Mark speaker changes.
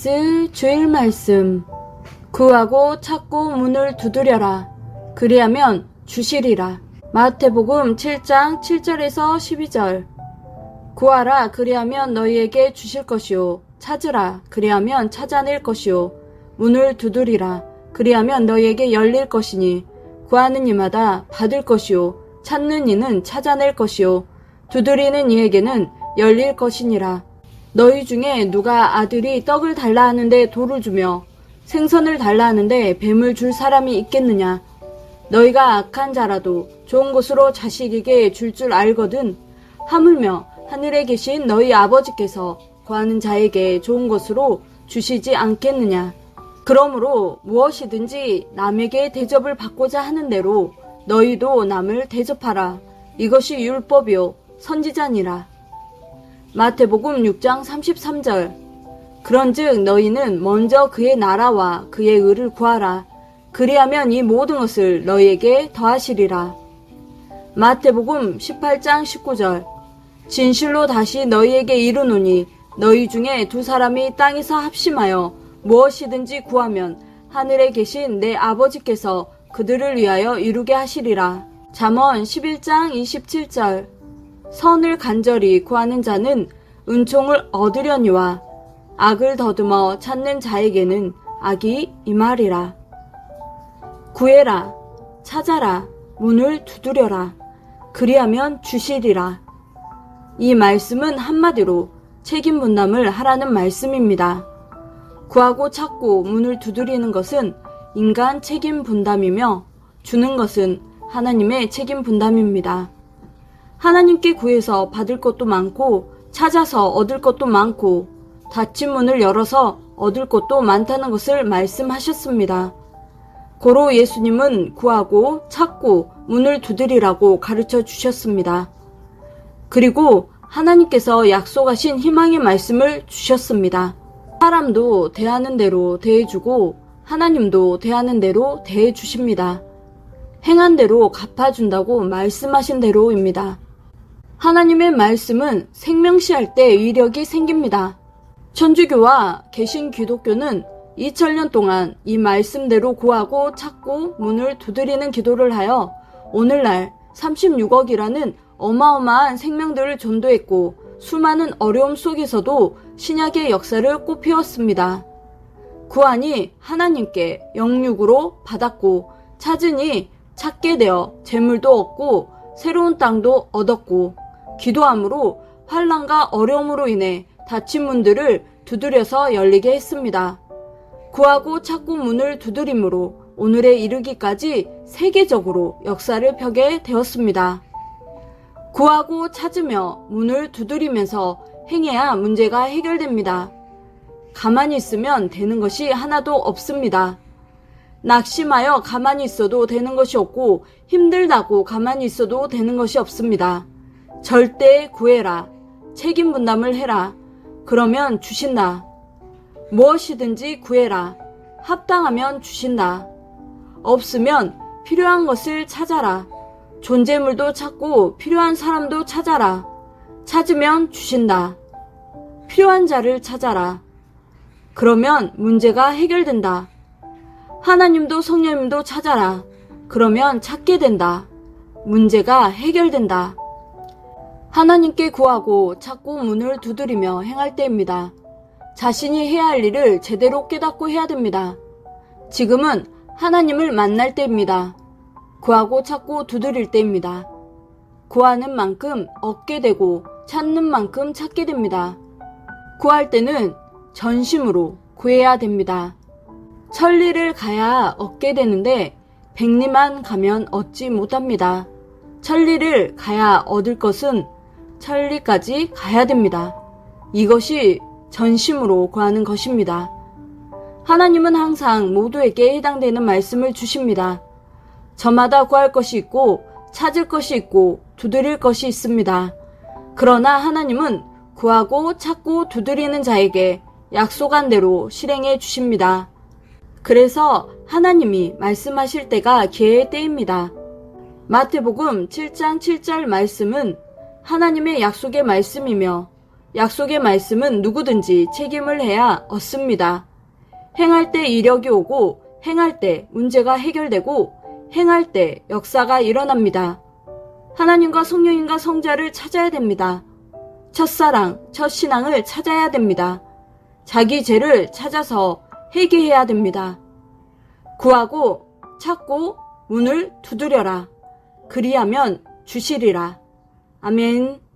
Speaker 1: KBS 주일 말씀. 구하고 찾고 문을 두드려라. 그리하면 주시리라. 마태복음 7장 7절에서 12절. 구하라 그리하면 너희에게 주실 것이요. 찾으라 그리하면 찾아낼 것이요. 문을 두드리라 그리하면 너희에게 열릴 것이니 구하는 이마다 받을 것이요. 찾는 이는 찾아낼 것이요. 두드리는 이에게는 열릴 것이니라. 너희 중에 누가 아들이 떡을 달라 하는데 돌을 주며 생선을 달라 하는데 뱀을 줄 사람이 있겠느냐. 너희가 악한 자라도 좋은 것으로 자식에게 줄 줄 알거든. 하물며 하늘에 계신 너희 아버지께서 구하는 자에게 좋은 것으로 주시지 않겠느냐. 그러므로 무엇이든지 남에게 대접을 받고자 하는 대로 너희도 남을 대접하라. 이것이 율법이요 선지자니라. 마태복음 6장 33절. 그런즉 너희는 먼저 그의 나라와 그의 의를 구하라. 그리하면 이 모든 것을 너희에게 더하시리라. 마태복음 18장 19절. 진실로 다시 너희에게 이르노니 너희 중에 두 사람이 땅에서 합심하여 무엇이든지 구하면 하늘에 계신 내 아버지께서 그들을 위하여 이루게 하시리라. 잠언 11장 27절. 선을 간절히 구하는 자는 은총을 얻으려니와 악을 더듬어 찾는 자에게는 악이 임하리라. 구해라, 찾아라, 문을 두드려라. 그리하면 주시리라. 이 말씀은 한마디로 책임 분담을 하라는 말씀입니다. 구하고 찾고 문을 두드리는 것은 인간 책임 분담이며 주는 것은 하나님의 책임 분담입니다. 하나님께 구해서 받을 것도 많고 찾아서 얻을 것도 많고 닫힌 문을 열어서 얻을 것도 많다는 것을 말씀하셨습니다. 고로 예수님은 구하고 찾고 문을 두드리라고 가르쳐 주셨습니다. 그리고 하나님께서 약속하신 희망의 말씀을 주셨습니다. 사람도 대하는 대로 대해주고 하나님도 대하는 대로 대해주십니다. 행한 대로 갚아준다고 말씀하신 대로입니다. 하나님의 말씀은 생명시할 때 위력이 생깁니다. 천주교와 개신 기독교는 2000년 동안 이 말씀대로 구하고 찾고 문을 두드리는 기도를 하여 오늘날 36억이라는 어마어마한 생명들을 전도했고 수많은 어려움 속에서도 신약의 역사를 꽃피웠습니다. 구하니 하나님께 영육으로 받았고 찾으니 찾게 되어 재물도 얻고 새로운 땅도 얻었고 기도함으로 환난과 어려움으로 인해 닫힌 문들을 두드려서 열리게 했습니다. 구하고 찾고 문을 두드림으로 오늘에 이르기까지 세계적으로 역사를 펴게 되었습니다. 구하고 찾으며 문을 두드리면서 행해야 문제가 해결됩니다. 가만히 있으면 되는 것이 하나도 없습니다. 낙심하여 가만히 있어도 되는 것이 없고 힘들다고 가만히 있어도 되는 것이 없습니다. 절대 구해라. 책임 분담을 해라. 그러면 주신다. 무엇이든지 구해라. 합당하면 주신다. 없으면 필요한 것을 찾아라. 존재물도 찾고 필요한 사람도 찾아라. 찾으면 주신다. 필요한 자를 찾아라. 그러면 문제가 해결된다. 하나님도 성령님도 찾아라. 그러면 찾게 된다. 문제가 해결된다. 하나님께 구하고 찾고 문을 두드리며 행할 때입니다. 자신이 해야 할 일을 제대로 깨닫고 해야 됩니다. 지금은 하나님을 만날 때입니다. 구하고 찾고 두드릴 때입니다. 구하는 만큼 얻게 되고 찾는 만큼 찾게 됩니다. 구할 때는 전심으로 구해야 됩니다. 천리를 가야 얻게 되는데 백리만 가면 얻지 못합니다. 천리를 가야 얻을 것은 천리까지 가야 됩니다. 이것이 전심으로 구하는 것입니다. 하나님은 항상 모두에게 해당되는 말씀을 주십니다. 저마다 구할 것이 있고 찾을 것이 있고 두드릴 것이 있습니다. 그러나 하나님은 구하고 찾고 두드리는 자에게 약속한 대로 실행해 주십니다. 그래서 하나님이 말씀하실 때가 기회의 때입니다. 마태복음 7장 7절 말씀은 하나님의 약속의 말씀이며 약속의 말씀은 누구든지 책임을 해야 얻습니다. 행할 때 이력이 오고 행할 때 문제가 해결되고 행할 때 역사가 일어납니다. 하나님과 성령님과 성자를 찾아야 됩니다. 첫사랑, 첫신앙을 찾아야 됩니다. 자기 죄를 찾아서 회개해야 됩니다. 구하고 찾고 문을 두드려라. 그리하면 주시리라. 아멘.